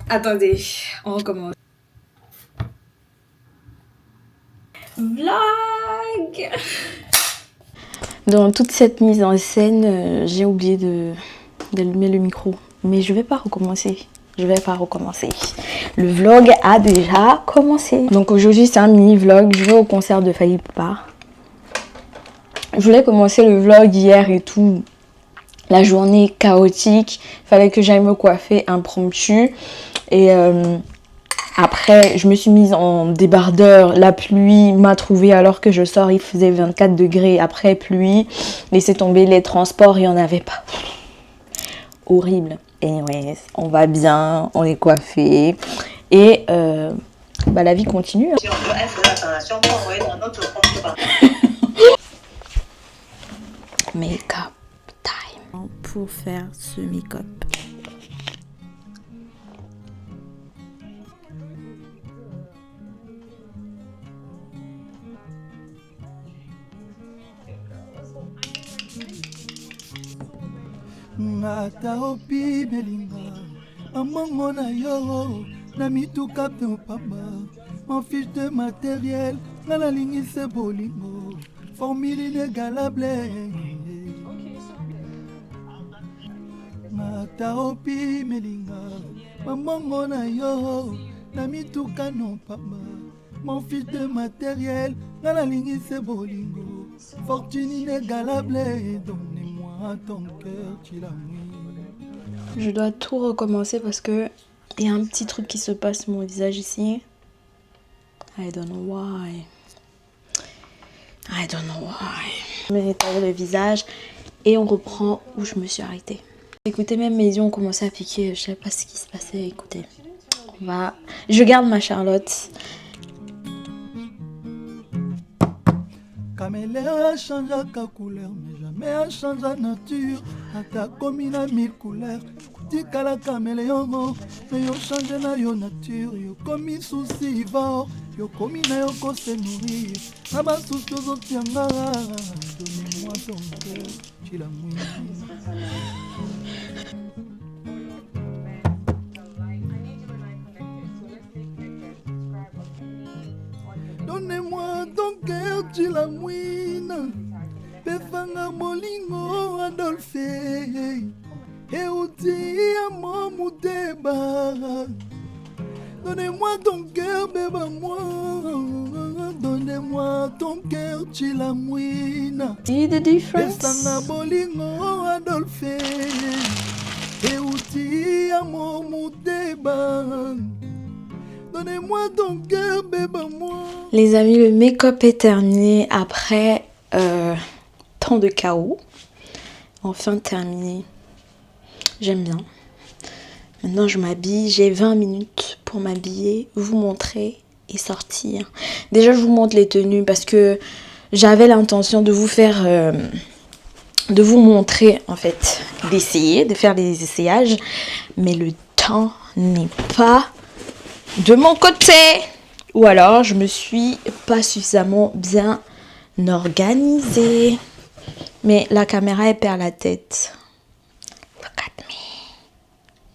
Attendez, on recommence. Vlog. Dans toute cette mise en scène, j'ai oublié d'allumer le micro. Mais je vais pas recommencer. Le vlog a déjà commencé. Donc aujourd'hui c'est un mini vlog. Je vais au concert de Fally Ipupa. Je voulais commencer le vlog hier et tout. La journée chaotique. Fallait que j'aille me coiffer impromptu. Et après, je me suis mise en débardeur. La pluie m'a trouvée alors que je sors. Il faisait 24 degrés. Après, pluie. Laissez tomber les transports. Il n'y en avait pas. Horrible. Anyways, on va bien. On est coiffé. Et la vie continue. Make-up time. Pour faire ce make-up. Ngata opi belinga amongo na yo na mituka pe opamba mon fiche de matériel nga nalingise bolingo formule inégalable ngata opi melinga amongo na yo na mituka no pamba mon fiche de matériel nga nalingise bolingo fortune inégalable donnez-moi ton cœur tu l'as mis. Je dois tout recommencer parce que il y a un petit truc qui se passe sur mon visage ici. I don't know why. Je vais nettoyer le visage et on reprend où je me suis arrêtée. Écoutez, même mes yeux ont commencé à piquer. Je sais pas ce qui se passait. Écoutez, je garde ma Charlotte. Caméléon changeaka couleur mais jamais change la nature. Ata komi na mille couleurs tikala caméléon mais yo change na yo nature. Yo komi souci va yo komi na yo ko se nourrir na basusu ozotianga. Donnez-moi ton cœur tu l'as mouillé. Donnez-moi ton cœur, tu la mouine. Befanga molingo Adolphe. Et outi à mon mouteba. Donnez-moi ton cœur, bébé moi. Donnez-moi ton cœur, tu la mouine. See the difference? Befanga molingo Adolphe. Et outi à mon mouteba. Donnez-moi ton cœur, bébé moi. Les amis, le make-up est terminé après tant de chaos. Enfin terminé. J'aime bien. Maintenant je m'habille. J'ai 20 minutes pour m'habiller, vous montrer et sortir. Déjà je vous montre les tenues parce que j'avais l'intention de vous faire... de vous montrer en fait, d'essayer, de faire des essayages. Mais le temps n'est pas... de mon côté, ou alors je me suis pas suffisamment bien organisée. Mais la caméra elle perd la tête. Look at me.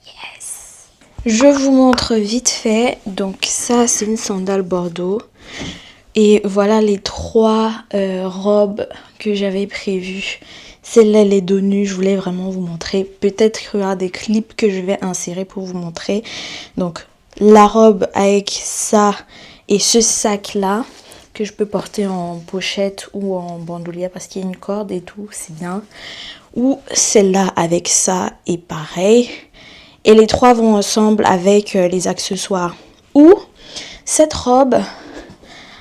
Yes. Je vous montre vite fait. Donc ça c'est une sandale bordeaux. Et voilà les 3 robes que j'avais prévues. Celle-là elle est de nu, je voulais vraiment vous montrer. Peut-être qu'il y aura des clips que je vais insérer pour vous montrer. Donc la robe avec ça et ce sac là que je peux porter en pochette ou en bandoulière parce qu'il y a une corde et tout, c'est bien. Ou celle-là avec ça et pareil. Et les 3 vont ensemble avec les accessoires. Ou cette robe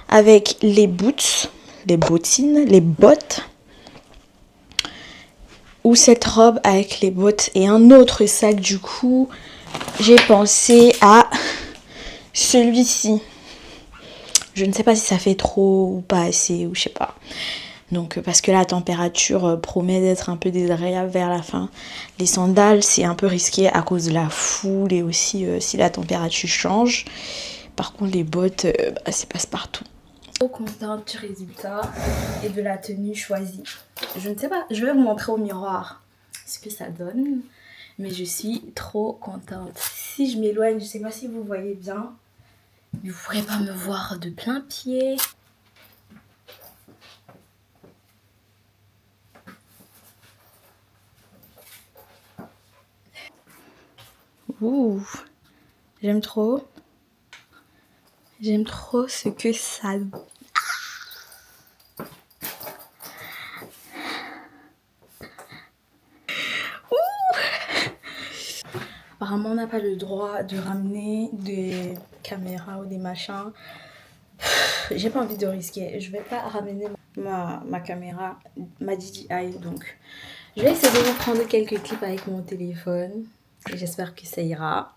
avec les boots, les bottines, les bottes. Ou cette robe avec les bottes et un autre sac du coup. J'ai pensé à celui-ci. Je ne sais pas si ça fait trop ou pas assez ou je sais pas. Donc parce que la température promet d'être un peu désagréable vers la fin. Les sandales c'est un peu risqué à cause de la foule et aussi si la température change. Par contre les bottes c'est passe-partout. Au constat du résultat et de la tenue choisie. Je ne sais pas, je vais vous montrer au miroir ce que ça donne. Mais je suis trop contente. Si je m'éloigne, je sais pas si vous voyez bien. Vous ne pourrez pas me voir de plein pied. Ouh, j'aime trop. J'aime trop ce que ça... Apparemment, on n'a pas le droit de ramener des caméras ou des machins. J'ai pas envie de risquer. Je vais pas ramener ma caméra, ma DJI. Donc, je vais essayer de vous prendre quelques clips avec mon téléphone. Et j'espère que ça ira.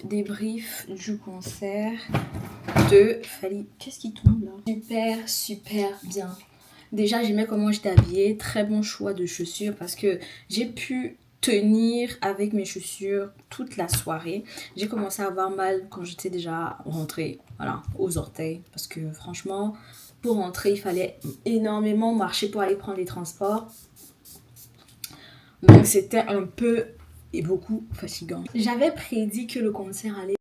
Débrief du concert de Fally. Qu'est-ce qui tombe là? Super, super bien. Déjà, j'aimais comment j'étais habillée. Très bon choix de chaussures parce que j'ai pu tenir avec mes chaussures toute la soirée. J'ai commencé à avoir mal quand j'étais déjà rentrée, voilà, aux orteils. Parce que franchement, pour rentrer, il fallait énormément marcher pour aller prendre les transports. Donc c'était un peu et beaucoup fatigant. J'avais prédit que le concert allait...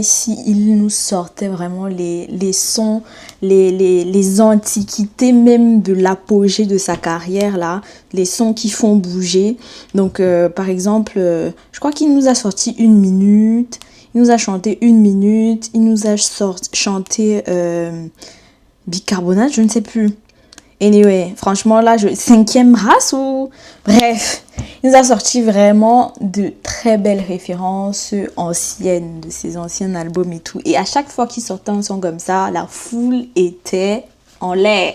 Si il nous sortait vraiment les sons, les antiquités même de l'apogée de sa carrière là, les sons qui font bouger. Donc par exemple, je crois qu'il nous a sorti 1 minute, il nous a chanté 1 minute, il nous a chanté bicarbonate, je ne sais plus. Anyway, franchement, là, cinquième race ou... Bref, il nous a sorti vraiment de très belles références anciennes, de ses anciens albums et tout. Et à chaque fois qu'il sortait un son comme ça, la foule était en l'air.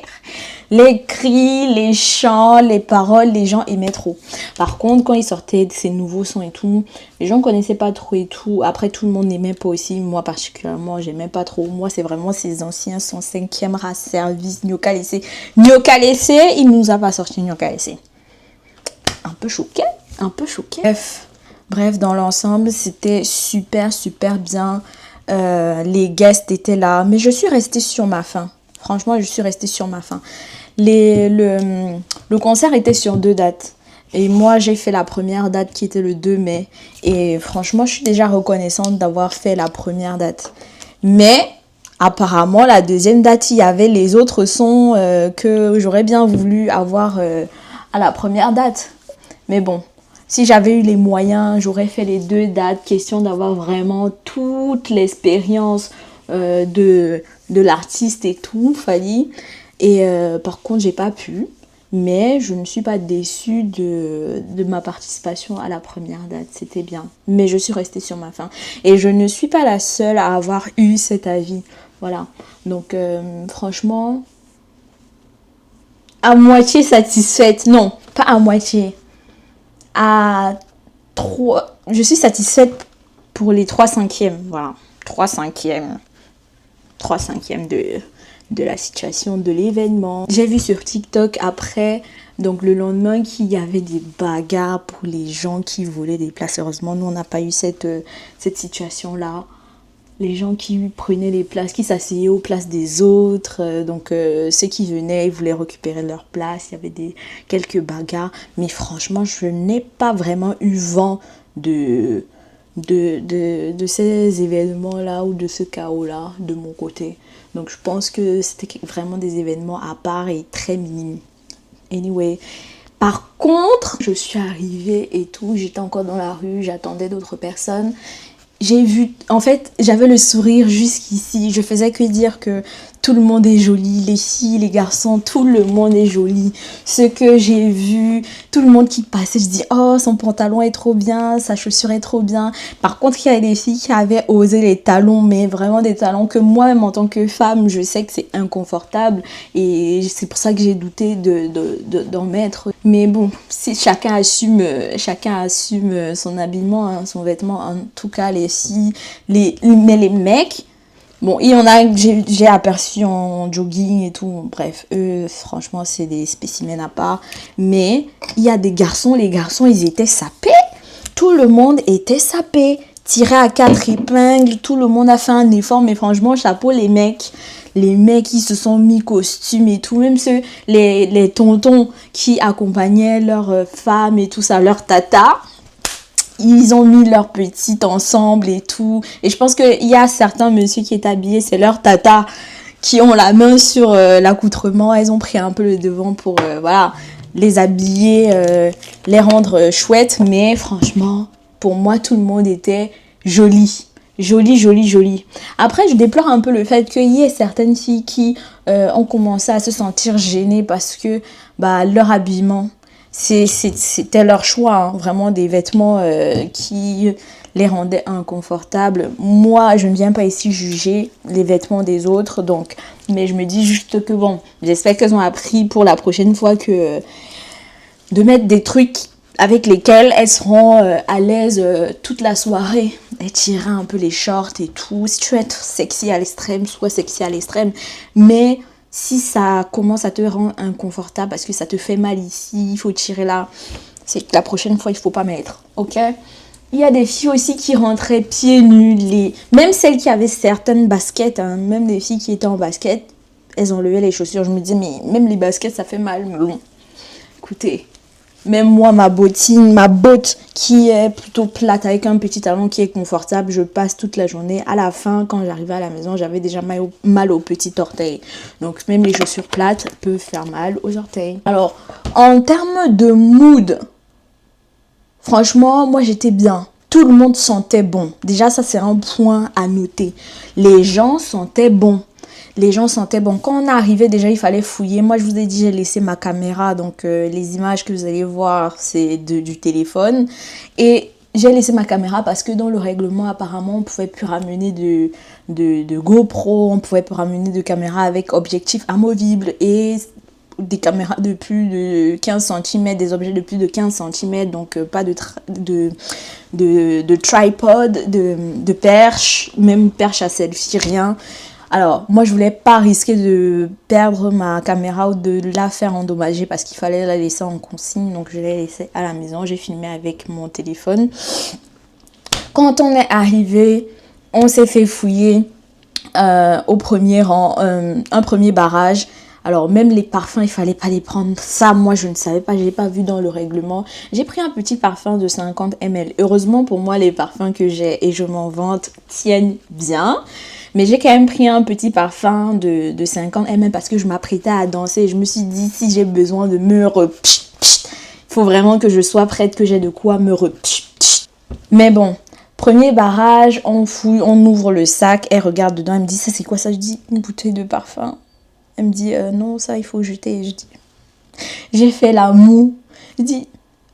Les cris, les chants, les paroles, les gens aimaient trop. Par contre, quand il sortait de ses nouveaux sons et tout, les gens connaissaient pas trop et tout. Après, tout le monde n'aimait pas aussi. Moi, particulièrement, j'aimais pas trop. Moi, c'est vraiment ses anciens sons, cinquième race, service, Nyoka Laissé. Nyoka Laissé, il nous a pas sorti Nyoka Laissé. Un peu choqué. Bref, dans l'ensemble, c'était super bien. Les guests étaient là. Mais je suis restée sur ma faim. Franchement, je suis restée sur ma faim. Le concert était sur 2 dates. Et moi, j'ai fait la première date qui était le 2 mai. Et franchement, je suis déjà reconnaissante d'avoir fait la première date. Mais apparemment, la deuxième date, il y avait les autres sons que j'aurais bien voulu avoir à la première date. Mais bon, si j'avais eu les moyens, j'aurais fait les 2 dates. Question d'avoir vraiment toute l'expérience de l'artiste et tout, Fally. Et par contre, j'ai pas pu. Mais je ne suis pas déçue de ma participation à la première date. C'était bien. Mais je suis restée sur ma faim. Et je ne suis pas la seule à avoir eu cet avis. Voilà. Donc, franchement, à moitié satisfaite. Non, pas à moitié. À 3. Je suis satisfaite pour les 3/5. Voilà. 3/5. 3/5 de la situation, de l'événement. J'ai vu sur TikTok après, donc le lendemain, qu'il y avait des bagarres pour les gens qui volaient des places. Heureusement, nous, on n'a pas eu cette situation-là. Les gens qui prenaient les places, qui s'asseyaient aux places des autres. Donc, ceux qui venaient, ils voulaient récupérer leur place. Il y avait quelques bagarres. Mais franchement, je n'ai pas vraiment eu vent de ces événements-là ou de ce chaos-là de mon côté. Donc je pense que c'était vraiment des événements à part et très minimes. Anyway, par contre, je suis arrivée et tout, j'étais encore dans la rue, j'attendais d'autres personnes. J'ai vu, en fait, j'avais le sourire jusqu'ici. Je faisais que dire que tout le monde est joli, les filles, les garçons, tout le monde est joli. Ce que j'ai vu, tout le monde qui passait, je dis oh, son pantalon est trop bien, sa chaussure est trop bien. Par contre, il y a des filles qui avaient osé les talons, mais vraiment des talons que moi-même en tant que femme, je sais que c'est inconfortable et c'est pour ça que j'ai douté d'en mettre. Mais bon, si chacun assume son habillement, hein, son vêtement. En tout cas, les filles, mais les mecs. Bon, il y en a que j'ai aperçu en jogging et tout. Bref, eux, franchement, c'est des spécimens à part. Mais il y a des garçons, les garçons, ils étaient sapés. Tout le monde était sapé. Tiré à 4 épingles. Tout le monde a fait un effort. Mais franchement, chapeau, les mecs. Les mecs, ils se sont mis costumes et tout. Même ceux, les tontons qui accompagnaient leurs femmes et tout ça, leurs tatas. Ils ont mis leur petite ensemble et tout. Et je pense qu'il y a certains messieurs qui est habillé, c'est leur tata qui ont la main sur l'accoutrement. Elles ont pris un peu le devant pour voilà, les habiller, les rendre chouettes. Mais franchement, pour moi, tout le monde était joli. Joli. Après, je déplore un peu le fait qu'il y ait certaines filles qui ont commencé à se sentir gênées parce que leur habillement... C'était leur choix, hein, vraiment des vêtements qui les rendaient inconfortables. Moi, je ne viens pas ici juger les vêtements des autres, donc, mais je me dis juste que bon, j'espère qu'elles ont appris pour la prochaine fois que de mettre des trucs avec lesquels elles seront à l'aise toute la soirée. Et tirer un peu les shorts et tout. Si tu veux être sexy à l'extrême, sois sexy à l'extrême, mais... Si ça commence à te rendre inconfortable parce que ça te fait mal ici, il faut tirer là, c'est que la prochaine fois, il ne faut pas mettre, ok? Il y a des filles aussi qui rentraient pieds nus, même celles qui avaient certaines baskets, hein, même des filles qui étaient en basket, elles enlevaient les chaussures. Je me disais, mais même les baskets, ça fait mal. Mais bon, écoutez, même moi, ma botte qui est plutôt plate avec un petit talon qui est confortable, je passe toute la journée. À la fin, quand j'arrivais à la maison, j'avais déjà mal au petit orteil. Donc même les chaussures plates peuvent faire mal aux orteils. Alors, en termes de mood, franchement, moi j'étais bien. Tout le monde sentait bon. Déjà, ça c'est un point à noter. Les gens sentaient bon. Les gens sentaient bon. Quand on est arrivé, déjà, il fallait fouiller. Moi, je vous ai dit, j'ai laissé ma caméra. Donc, les images que vous allez voir, c'est du téléphone. Et j'ai laissé ma caméra parce que dans le règlement, apparemment, on ne pouvait plus ramener de GoPro. On ne pouvait plus ramener de caméra avec objectif amovible. Et des caméras de plus de 15 cm, des objets de plus de 15 cm. Donc, pas de tripod, de perche, même perche à selfie, rien. Alors, moi, je voulais pas risquer de perdre ma caméra ou de la faire endommager parce qu'il fallait la laisser en consigne. Donc, je l'ai laissée à la maison. J'ai filmé avec mon téléphone. Quand on est arrivé, on s'est fait fouiller au premier rang, un premier barrage. Alors, même les parfums, il fallait pas les prendre. Ça, moi, je ne savais pas. Je l'ai pas vu dans le règlement. J'ai pris un petit parfum de 50 ml. Heureusement, pour moi, les parfums que j'ai et je m'en vante tiennent bien. Mais j'ai quand même pris un petit parfum de 50 ml parce que je m'apprêtais à danser. Je me suis dit, si j'ai besoin de me il faut vraiment que je sois prête, que j'ai de quoi me Mais bon, premier barrage, on fouille, on ouvre le sac. Elle regarde dedans, elle me dit, ça c'est quoi ça? Je dis, une bouteille de parfum. Elle me dit, non, ça il faut jeter. Je dis, j'ai fait la moue. Je dis,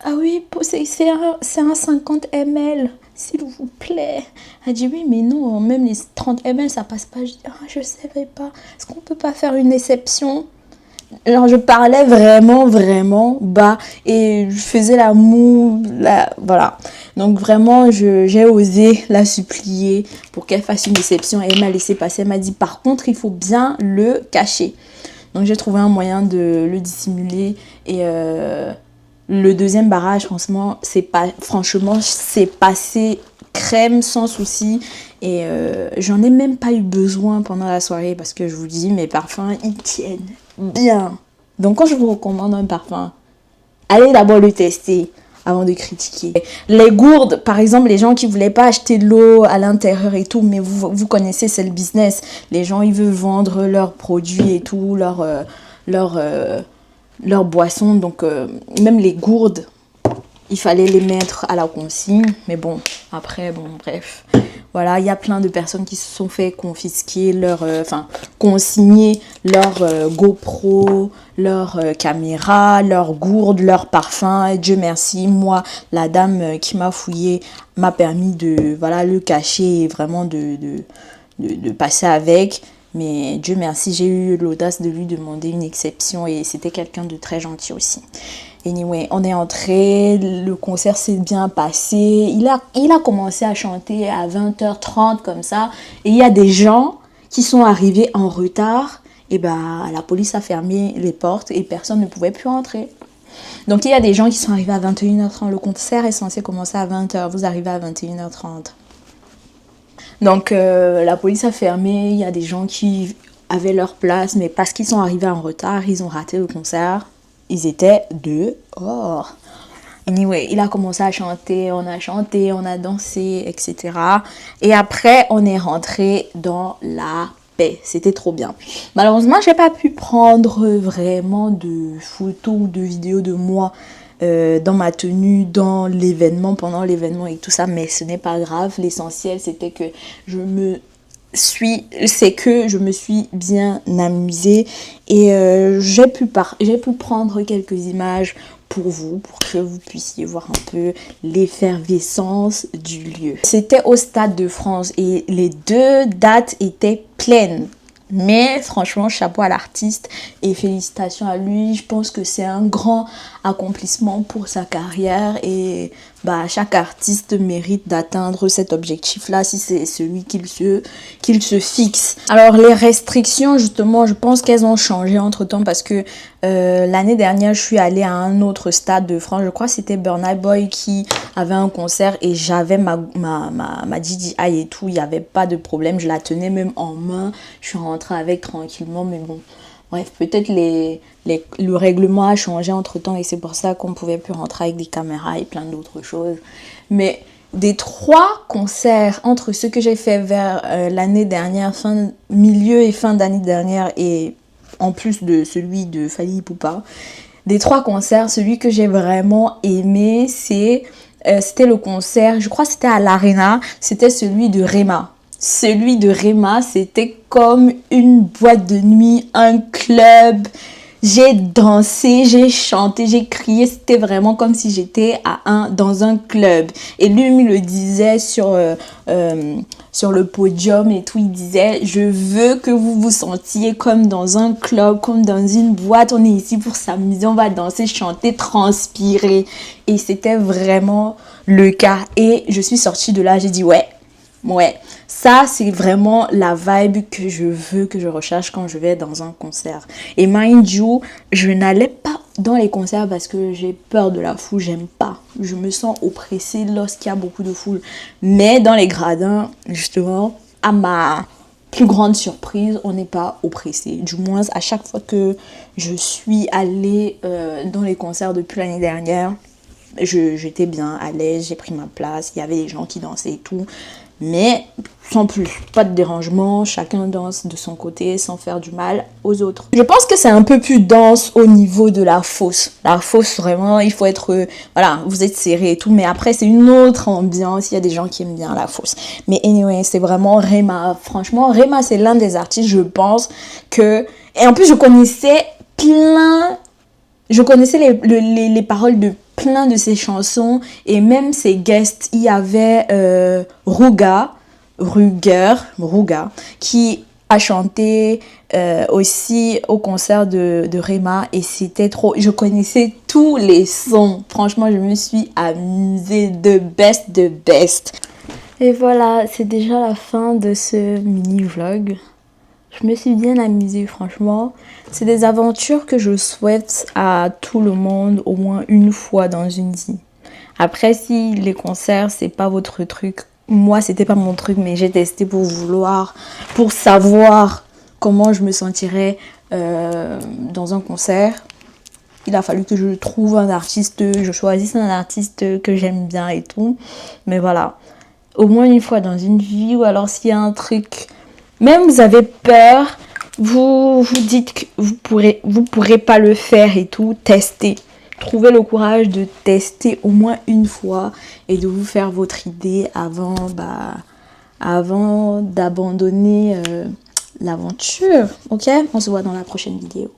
ah oui, c'est un 50 ml. S'il vous plaît. Elle dit oui, mais non, même les 30 ml, ça passe pas. Je dis, ah, je savais pas. Est-ce qu'on peut pas faire une exception? Genre, je parlais vraiment bas et je faisais la moue, voilà. Donc, vraiment, j'ai osé la supplier pour qu'elle fasse une exception et elle m'a laissé passer. Elle m'a dit, par contre, il faut bien le cacher. Donc, j'ai trouvé un moyen de le dissimuler et le deuxième barrage, franchement, c'est passé crème sans souci. Et j'en ai même pas eu besoin pendant la soirée parce que je vous dis, mes parfums, ils tiennent bien. Donc quand je vous recommande un parfum, allez d'abord le tester avant de critiquer. Les gourdes, par exemple, les gens qui voulaient pas acheter de l'eau à l'intérieur et tout, mais vous connaissez, c'est le business. Les gens, ils veulent vendre leurs produits et tout, leurs boissons. Donc, même les gourdes, il fallait les mettre à la consigne. Mais bon, après, bref. Voilà, il y a plein de personnes qui se sont fait confisquer consigner leur GoPro, leur caméra, leur gourde, leur parfum. Et Dieu merci, moi, la dame qui m'a fouillé m'a permis de le cacher et vraiment de passer avec. Mais Dieu merci, j'ai eu l'audace de lui demander une exception et c'était quelqu'un de très gentil aussi. Anyway, on est entré, le concert s'est bien passé. Il a commencé à chanter à 20h30 comme ça. Et il y a des gens qui sont arrivés en retard. Et la police a fermé les portes et personne ne pouvait plus entrer. Donc il y a des gens qui sont arrivés à 21h30. Le concert est censé commencer à 20h. Vous arrivez à 21h30. Donc la police a fermé. Il y a des gens qui avaient leur place. Mais parce qu'ils sont arrivés en retard, ils ont raté le concert. Ils étaient dehors. Anyway, il a commencé à chanter, on a dansé, etc. Et après, on est rentré dans la paix. C'était trop bien. Malheureusement, j'ai pas pu prendre vraiment de photos ou de vidéos de moi dans ma tenue, dans l'événement, pendant l'événement et tout ça. Mais ce n'est pas grave. L'essentiel, c'était que je me suis bien amusée et j'ai pu prendre quelques images pour vous, pour que vous puissiez voir un peu l'effervescence du lieu. C'était au Stade de France et les deux dates étaient pleines. Mais franchement, chapeau à l'artiste et félicitations à lui. Je pense que c'est un grand accomplissement pour sa carrière et chaque artiste mérite d'atteindre cet objectif-là si c'est celui qu'il se fixe. Alors les restrictions, justement, je pense qu'elles ont changé entre-temps parce que l'année dernière, je suis allée à un autre stade de France. Je crois que c'était Burna Boy qui avait un concert et j'avais ma DJI et tout. Il n'y avait pas de problème. Je la tenais même en main. Je suis rentrée avec tranquillement, mais bon. Bref, peut-être le règlement a changé entre-temps et c'est pour ça qu'on ne pouvait plus rentrer avec des caméras et plein d'autres choses. Mais des 3 concerts entre ceux que j'ai fait vers l'année dernière, milieu et fin d'année dernière et en plus de celui de Fally Ipupa, des 3 concerts, celui que j'ai vraiment aimé, c'était le concert, je crois que c'était à l'Arena, c'était celui de Rema. celui de Rema, c'était comme une boîte de nuit, un club. J'ai dansé, j'ai chanté, j'ai crié. C'était vraiment comme si j'étais dans un club. Et lui, il le disait sur le podium et tout. Il disait, je veux que vous vous sentiez comme dans un club, comme dans une boîte. On est ici pour s'amuser, on va danser, chanter, transpirer. Et c'était vraiment le cas. Et je suis sortie de là, j'ai dit, ouais. Ça, c'est vraiment la vibe que je veux, que je recherche quand je vais dans un concert. Et mind you, je n'allais pas dans les concerts parce que j'ai peur de la foule, j'aime pas. Je me sens oppressée lorsqu'il y a beaucoup de foule. Mais dans les gradins, justement, à ma plus grande surprise, on n'est pas oppressé. Du moins, à chaque fois que je suis allée dans les concerts depuis l'année dernière, j'étais bien à l'aise, j'ai pris ma place, il y avait des gens qui dansaient et tout. Mais sans plus, pas de dérangement, chacun danse de son côté sans faire du mal aux autres. Je pense que c'est un peu plus dense au niveau de la fosse. La fosse, vraiment, il faut être, voilà, vous êtes serré et tout, mais après c'est une autre ambiance, il y a des gens qui aiment bien la fosse. Mais anyway, c'est vraiment Rema. Franchement, Rema, c'est l'un des artistes, je pense que... Et en plus, je connaissais les paroles de plein de ses chansons et même ses guests. Il y avait Ruga qui a chanté aussi au concert de Rema et c'était trop... Je connaissais tous les sons. Franchement, je me suis amusée de best. Et voilà, c'est déjà la fin de ce mini-vlog. Je me suis bien amusée, franchement. C'est des aventures que je souhaite à tout le monde au moins une fois dans une vie. Après, si les concerts, c'est pas votre truc, moi, c'était pas mon truc, mais j'ai testé pour savoir comment je me sentirais dans un concert. Il a fallu que je trouve un artiste, je choisisse un artiste que j'aime bien et tout. Mais voilà, au moins une fois dans une vie, ou alors s'il y a un truc... Même vous avez peur, vous dites que vous pourrez pas le faire et tout, testez. Trouvez le courage de tester au moins une fois et de vous faire votre idée avant d'abandonner l'aventure. Ok, on se voit dans la prochaine vidéo.